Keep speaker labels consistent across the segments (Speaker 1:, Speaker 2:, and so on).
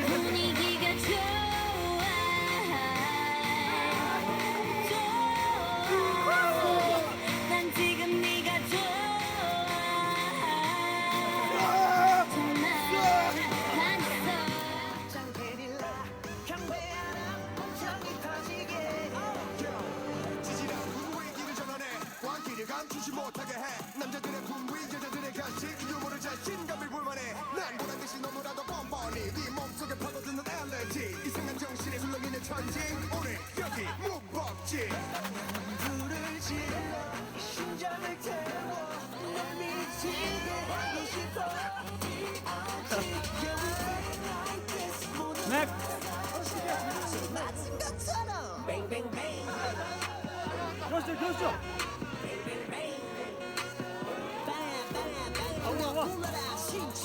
Speaker 1: 분위기가 좋아 난 지금 네가 좋아 정말 반했어
Speaker 2: 장게릴라 경배하라 엄청이 터지게
Speaker 3: 지지랑 분위기를 전환해 광기를 감추지 못하게 해 남자들의 분위 여자들의 간식 유머를 자신감을 불만해 난 보란듯이 너무나도 뻔뻔히 네 몸속에 파고드는 알레르기 이상한 정신에 술렁이는 천지 오늘 여기 무법지
Speaker 2: 불을 질러 심장을 태워 널 미치게 하고 싶어 Yeah, we fight like this 모든
Speaker 4: 넥.
Speaker 2: 맞은 것처럼 Bang bang bang
Speaker 4: 그렇죠, 그렇죠.
Speaker 2: 불러라 신청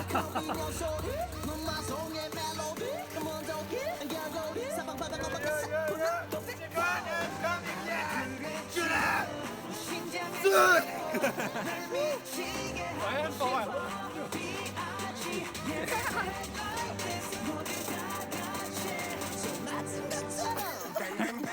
Speaker 2: 거리며 소리 눈마송의 멜로디 Come on don't get 결국이 사방바닥 엄마가 사쿠라 심장을 날 미치게 하고 싶어 B.I.G. Yeah, we fight like this 모두 다 같이 So 맞은 것처럼
Speaker 3: 뱅뱅뱅